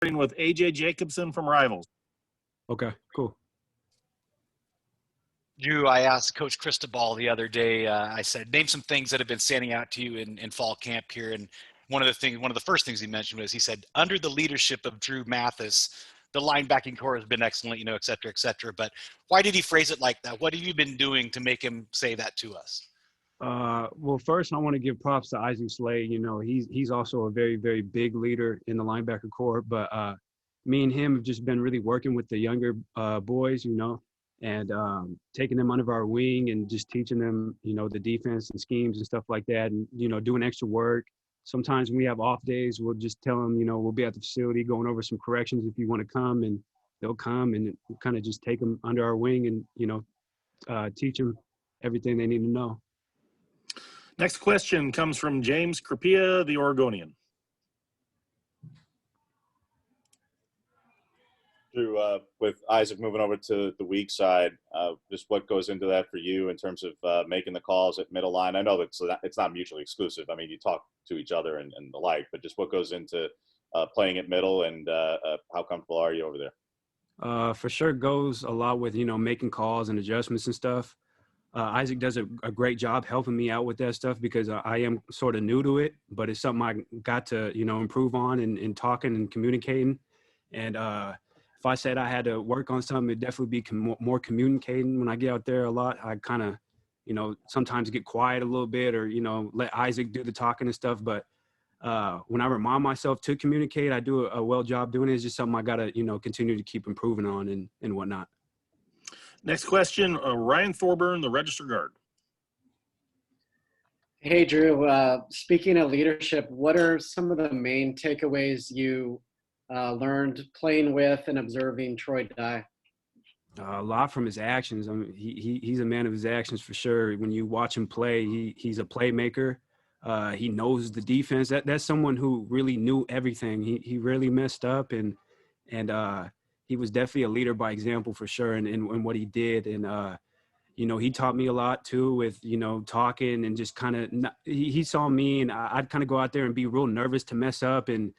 with AJ Jacobson from Rivals. Okay, cool. Drew, I asked Coach Cristobal the other day, I said, name some things that have been standing out to you in fall camp here. And one of the first things he mentioned was, he said, under the leadership of Dru Mathis, the linebacking core has been excellent, you know, et cetera, et cetera. But why did he phrase it like that? What have you been doing to make him say that to us? Well, first I want to give props to Isaac Slade. You know, he's also a very, very big leader in the linebacker core. But me and him have just been really working with the younger boys, you know, and taking them under our wing and just teaching them, you know, the defense and schemes and stuff like that, and, you know, doing extra work. Sometimes when we have off days, we'll just tell them, you know, we'll be at the facility going over some corrections if you want to come, and they'll come, and kind of just take them under our wing and, you know, teach them everything they need to know. Next question comes from James Crapia, the Oregonian. Drew, with Isaac moving over to the weak side, just what goes into that for you in terms of making the calls at middle line? I know that it's not mutually exclusive. I mean, you talk to each other and the like, but just what goes into playing at middle, and how comfortable are you over there? For sure goes a lot with, you know, making calls and adjustments and stuff. Isaac does a great job helping me out with that stuff, because I am sort of new to it, but it's something I got to, you know, improve on in talking and communicating. And if I said I had to work on something, it'd definitely be more communicating. When I get out there a lot, I kind of, you know, sometimes get quiet a little bit, or, you know, let Isaac do the talking and stuff. But when I remind myself to communicate, I do a well job doing it. It's just something I got to, you know, continue to keep improving on and whatnot. Next question, Ryan Thorburn, the register guard. Hey, Drew. Speaking of leadership, what are some of the main takeaways you learned playing with and observing Troy Dye? A lot from his actions. I mean, he's a man of his actions for sure. When you watch him play, he's a playmaker. He knows the defense. That's someone who really knew everything. He rarely messed up, and he was definitely a leader by example for sure, and what he did. And you know, he taught me a lot too with, you know, talking and just kind of, he saw me, and I'd kind of go out there and be real nervous to mess up, and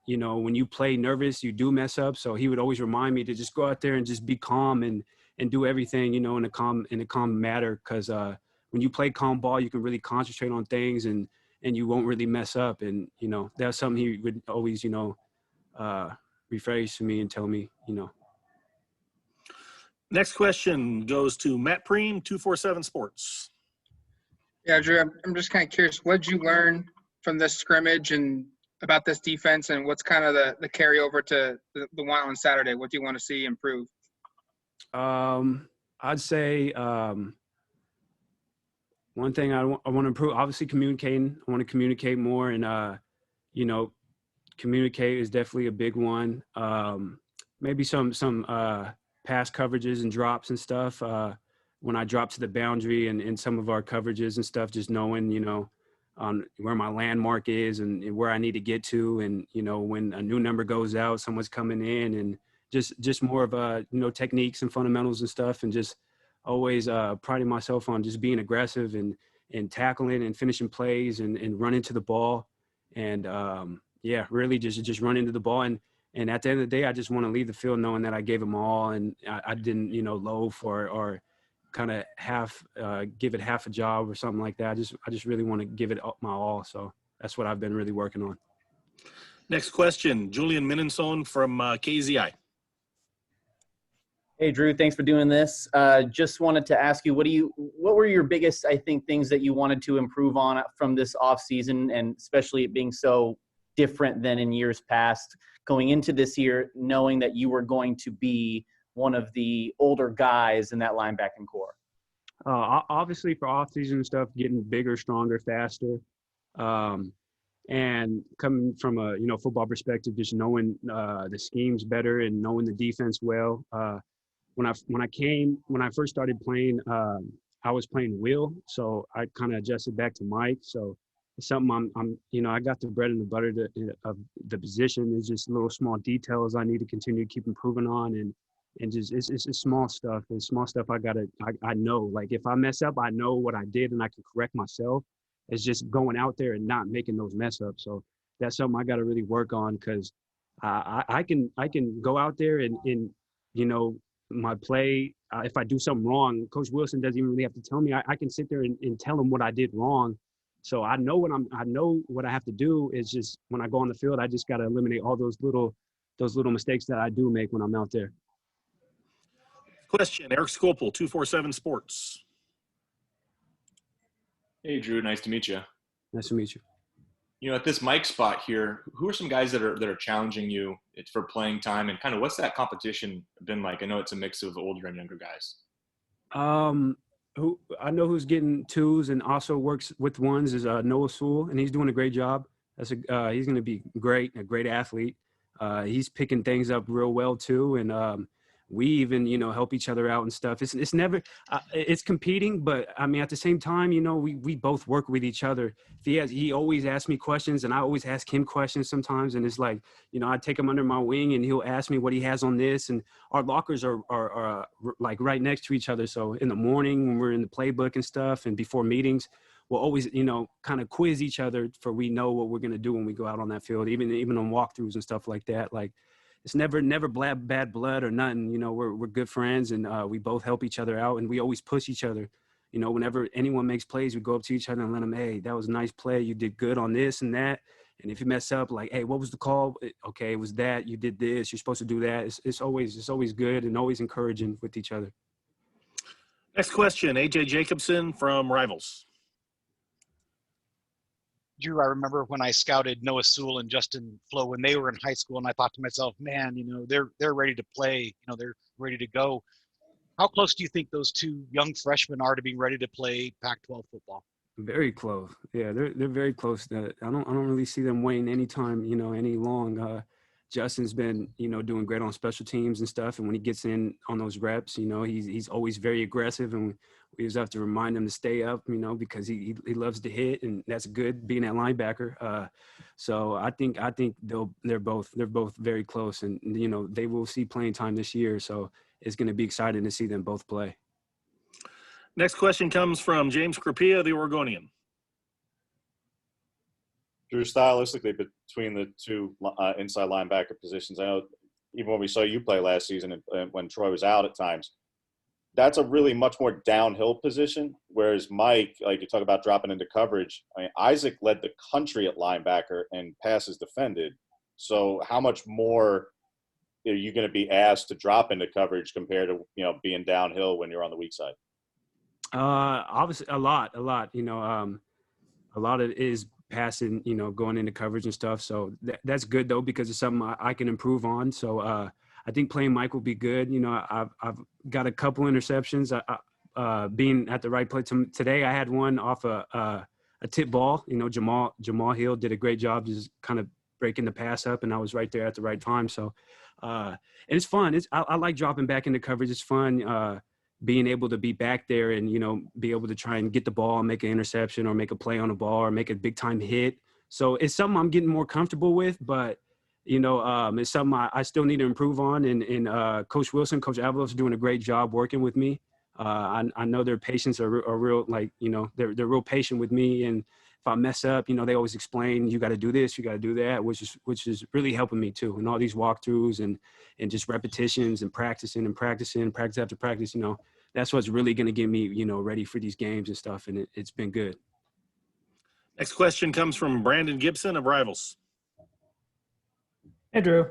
you know, when you play nervous, you do mess up. So he would always remind me to just go out there and just be calm and do everything, you know, in a calm manner. Because when you play calm ball, you can really concentrate on things, and you won't really mess up. And, you know, that's something he would always, you know, rephrase to me and tell me, you know. Next question goes to Matt Preem, 247 Sports. Yeah, Drew, I'm just kind of curious, what did you learn from this scrimmage and about this defense, and what's kind of the carryover to the one on Saturday? What do you want to see improve? I'd say one thing I want to improve, obviously communicating. I want to communicate more, and you know, communicate is definitely a big one. Maybe some pass coverages and drops and stuff. When I drop to the boundary and some of our coverages and stuff, just knowing, you know, on where my landmark is and where I need to get to. And, you know, when a new number goes out, someone's coming in, and just more of you know, techniques and fundamentals and stuff, and just always priding myself on just being aggressive and tackling and finishing plays and running to the ball. And yeah, really just run into the ball. And at the end of the day, I just want to leave the field knowing that I gave them all, and I didn't, you know, loaf or kind of give it half a job or something like that. I just really want to give it my all. So that's what I've been really working on. Next question, Julian Minenson from KZI. Hey, Drew, thanks for doing this. Just wanted to ask you, what were your biggest, I think, things that you wanted to improve on from this off season, and especially it being so different than in years past, going into this year, knowing that you were going to be one of the older guys in that linebacking core? Obviously for off-season stuff, getting bigger, stronger, faster. And coming from a, you know, football perspective, just knowing the schemes better and knowing the defense well. When I first started playing, I was playing Will, so I kind of adjusted back to Mike. So it's something I'm you know, I got the bread and the butter of the position. There's just little small details I need to continue to keep improving on, and just it's small stuff. It's small stuff I know. Like if I mess up, I know what I did and I can correct myself. It's just going out there and not making those mess ups. So that's something I got to really work on, because I can go out there and you know, my play, if I do something wrong, Coach Wilson doesn't even really have to tell me. I can sit there and tell him what I did wrong. So I know what I have to do. Is just when I go on the field, I just got to eliminate all those little mistakes that I do make when I'm out there. Question, Eric Scopel, 247 Sports. Hey, Drew. Nice to meet you. Nice to meet you. You know, at this mic spot here, who are some guys that are challenging you for playing time, and kind of what's that competition been like? I know it's a mix of older and younger guys. Who I know who's getting twos and also works with ones is Noah Sewell, and he's doing a great job. He's going to be great, a great athlete. He's picking things up real well too, and we even help each other out and stuff. It's never it's competing, but I mean at the same time we both work with each other. He always asks me questions, and I always ask him questions sometimes, and it's like I take him under my wing, and he'll ask me what he has on this, and our lockers are like right next to each other. So in the morning when we're in the playbook and stuff, and before meetings, we'll always kind of quiz each other for we know what we're gonna do when we go out on that field, even on walkthroughs and stuff like that. Like it's never bad blood or nothing. We're good friends, and we both help each other out, and we always push each other. Whenever anyone makes plays, we go up to each other and let them, hey, that was a nice play. You did good on this and that. And if you mess up, like, hey, what was the call? Okay, it was that. You did this. You're supposed to do that. It's always good and always encouraging with each other. Next question, AJ Jacobson from Rivals. Drew, I remember when I scouted Noah Sewell and Justin Flo when they were in high school, and I thought to myself, man, they're ready to play. They're ready to go. How close do you think those two young freshmen are to being ready to play Pac-12 football? Very close. Yeah, they're very close. I don't really see them waiting any time, any long. Justin's been, doing great on special teams and stuff. And when he gets in on those reps, he's always very aggressive, and we just have to remind him to stay up, because he loves to hit, and that's good being at linebacker. So I think they're both very close, and they will see playing time this year. So it's going to be exciting to see them both play. Next question comes from James Crapia, the Oregonian. Drew, stylistically, between the two inside linebacker positions, I know even when we saw you play last season and when Troy was out at times, that's a really much more downhill position. Whereas Mike, like you talk about dropping into coverage, I mean, Isaac led the country at linebacker and passes defended. So how much more are you going to be asked to drop into coverage compared to, being downhill when you're on the weak side? Obviously a lot, a lot of it is passing, going into coverage and stuff. So that's good though, because it's something I can improve on. So I think playing Mike will be good. I've got a couple interceptions, being at the right place. Today I had one off a tip ball. Jamal Hill did a great job just kind of breaking the pass up, and I was right there at the right time. So and it's fun. I like dropping back into coverage. It's fun. Being able to be back there and, be able to try and get the ball and make an interception or make a play on the ball or make a big time hit. So it's something I'm getting more comfortable with, but, it's something I still need to improve on. And Coach Wilson, Coach Avalos are doing a great job working with me. I know their patients are real, like, they're real patient with me. And if I mess up, they always explain, you got to do this, you got to do that, which is really helping me too. And all these walkthroughs and just repetitions and practice after practice, that's what's really going to get me, ready for these games and stuff. And it's been good. Next question comes from Brandon Gibson of Rivals. Hey, Drew.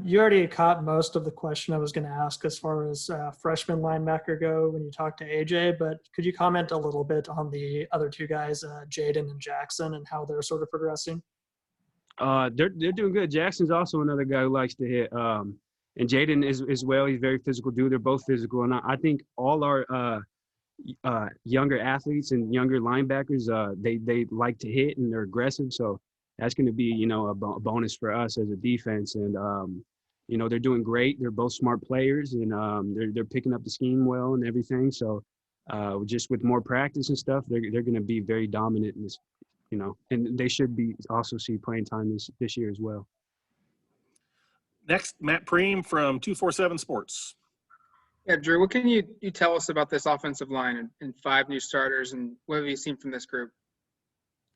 You already caught most of the question I was going to ask as far as freshman linebacker go when you talked to AJ, but could you comment a little bit on the other two guys, Jaden and Jackson, and how they're sort of progressing? They're doing good. Jackson's also another guy who likes to hit. And Jaden is as well. He's a very physical dude. They're both physical. And I think all our younger athletes and younger linebackers, they like to hit and they're aggressive. So that's going to be, a bonus for us as a defense. And, they're doing great. They're both smart players, and they're picking up the scheme well and everything. So just with more practice and stuff, they're going to be very dominant in this, and they should be also see playing time this year as well. Next, Matt Preem from 247 Sports. Yeah, Drew, what can you tell us about this offensive line and 5 new starters, and what have you seen from this group?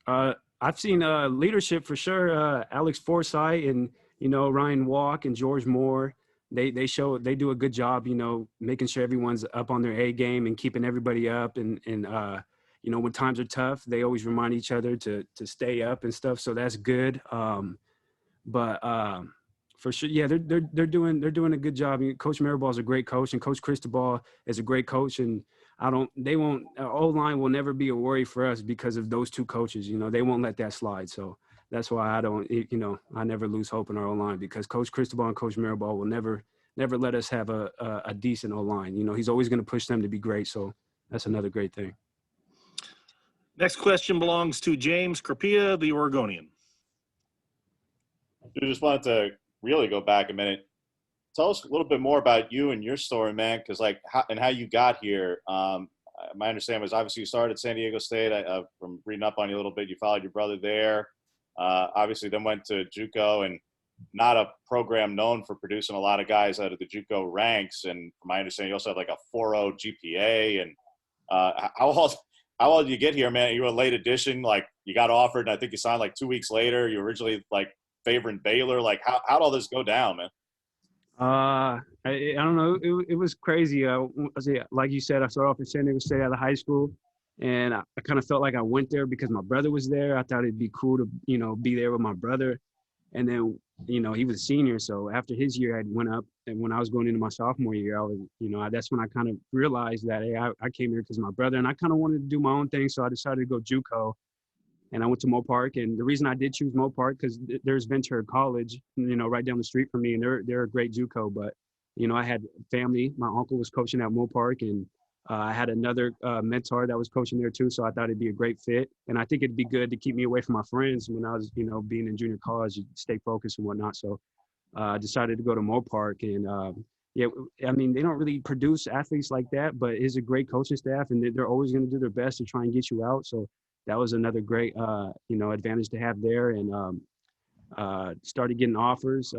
I've seen leadership for sure. Alex Forsythe and Ryan Walk and George Moore, they do a good job, making sure everyone's up on their A game and keeping everybody up. And when times are tough, they always remind each other to stay up and stuff. So that's good. But for sure, yeah, they're doing a good job. Coach Maribal is a great coach, and Coach Cristobal is a great coach. And our O-line will never be a worry for us because of those two coaches. They won't let that slide. So that's why I never lose hope in our O-line, because Coach Cristobal and Coach Maribal will never let us have a decent O-line. He's always going to push them to be great. So that's another great thing. Next question belongs to James Crapia, the Oregonian. I just wanted to really go back a minute. Tell us a little bit more about you and your story, man, because how you got here. My understanding was obviously you started at San Diego State. From reading up on you a little bit, you followed your brother there. Obviously then went to JUCO, and not a program known for producing a lot of guys out of the JUCO ranks. And from my understanding, you also have like a 4.0 GPA. And how old did you get here, man? You were a late addition. Like, you got offered, and I think you signed like 2 weeks later. You originally like favoring Baylor. Like, how'd all this go down, man? I don't know. It was crazy. Like you said, I started off at San Diego State out of high school, and I kind of felt like I went there because my brother was there. I thought it'd be cool to, be there with my brother. And then, he was a senior. So after his year, I went up, and when I was going into my sophomore year, I was, that's when I kind of realized that, hey, I came here because of my brother, and I kind of wanted to do my own thing. So I decided to go JUCO. And I went to Mopark, and the reason I did choose Mopark because there's Ventura College, right down the street from me, and they're a great JUCO. But I had family. My uncle was coaching at Mopark, and I had another mentor that was coaching there too. So I thought it'd be a great fit, and I think it'd be good to keep me away from my friends when I was, being in junior college, stay focused and whatnot. So I decided to go to Mopark, and yeah, I mean, they don't really produce athletes like that, but it's a great coaching staff, and they're always going to do their best to try and get you out. So that was another great, advantage to have there. And started getting offers.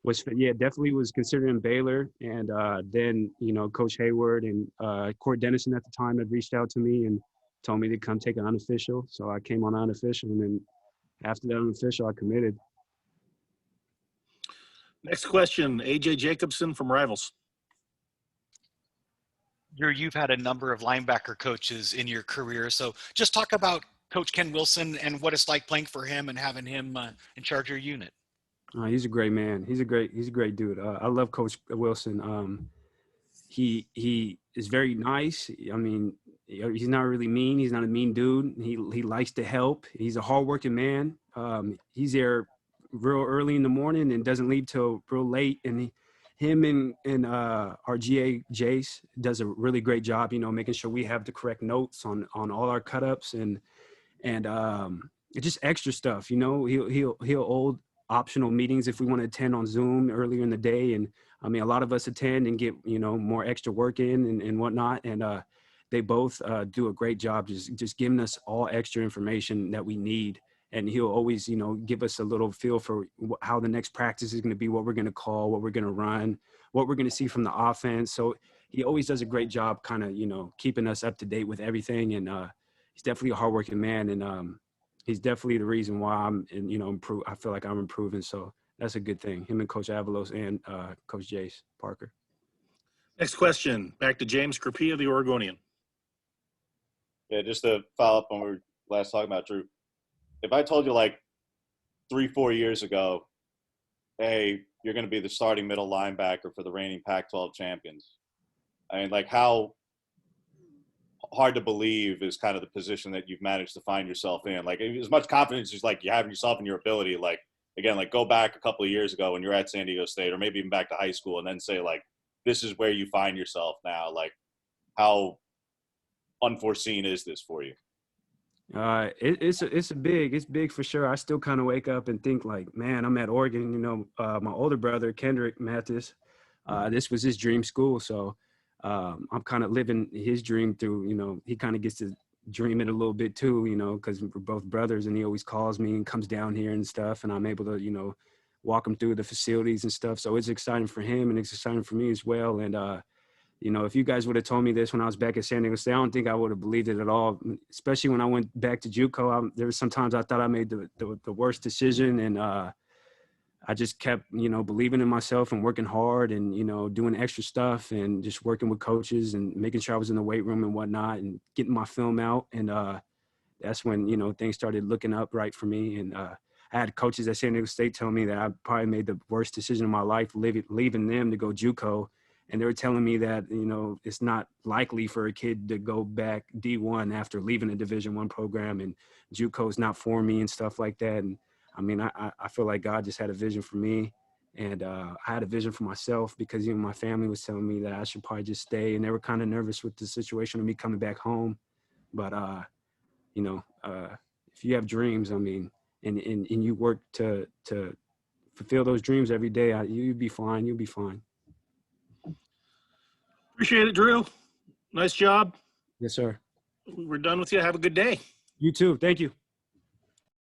Definitely was considering Baylor. And then, Coach Hayward and Court Dennison at the time had reached out to me and told me to come take an unofficial. So I came on unofficial, and then after that unofficial, I committed. Next question, AJ Jacobson from Rivals. You've had a number of linebacker coaches in your career. So just talk about Coach Ken Wilson and what it's like playing for him and having him in charge of your unit. He's a great man. He's a great dude. I love Coach Wilson. He is very nice. I mean, he's not really mean. He's not a mean dude. He likes to help. He's a hardworking man. He's there real early in the morning and doesn't leave till real late. And him and our GA Jace does a really great job, making sure we have the correct notes on all our cut-ups and just extra stuff. He'll hold optional meetings if we want to attend on Zoom earlier in the day. And I mean, a lot of us attend and get, more extra work in and whatnot. And they both do a great job just giving us all extra information that we need. And he'll always, give us a little feel for how the next practice is going to be, what we're going to call, what we're going to run, what we're going to see from the offense. So he always does a great job kind of, keeping us up to date with everything. And he's definitely a hardworking man. And he's definitely the reason why I'm, improve. I feel like I'm improving. So that's a good thing. Him and Coach Avalos and Coach Jace Parker. Next question, back to James Crapia, the Oregonian. Yeah, just to follow up on what we were last talking about, Drew. If I told you like 3-4 years ago, hey, you're going to be the starting middle linebacker for the reigning Pac-12 champions, I mean, like, how hard to believe is kind of the position that you've managed to find yourself in? Like, as much confidence as like you have in yourself and your ability, like, again, like go back a couple of years ago when you're at San Diego State, or maybe even back to high school, and then say like, this is where you find yourself now. Like, how unforeseen is this for you? It's big for sure. I still kind of wake up and think like, man, I'm at Oregon. My older brother Kendrick Mathis, this was his dream school, so I'm kind of living his dream through. He kind of gets to dream it a little bit too, because we're both brothers, and he always calls me and comes down here and stuff, and I'm able to walk him through the facilities and stuff. So it's exciting for him, and it's exciting for me as well. And if you guys would have told me this when I was back at San Diego State, I don't think I would have believed it at all, especially when I went back to JUCO. There were some times I thought I made the worst decision. And I just kept, you know, believing in myself and working hard and, you know, doing extra stuff and just working with coaches and making sure I was in the weight room and whatnot and getting my film out. And that's when, you know, things started looking up right for me. And I had coaches at San Diego State tell me that I probably made the worst decision of my life, leaving them to go JUCO. And they were telling me that, you know, it's not likely for a kid to go back D1 after leaving a Division I program, and JUCO is not for me and stuff like that. And I mean, I feel like God just had a vision for me, and I had a vision for myself because even my family was telling me that I should probably just stay, and they were kind of nervous with the situation of me coming back home. But you know, if you have dreams, I mean, and you work to fulfill those dreams every day, you'll be fine. You'll be fine. Appreciate it, Drew. Nice job. Yes, sir. We're done with you. Have a good day. You too. Thank you.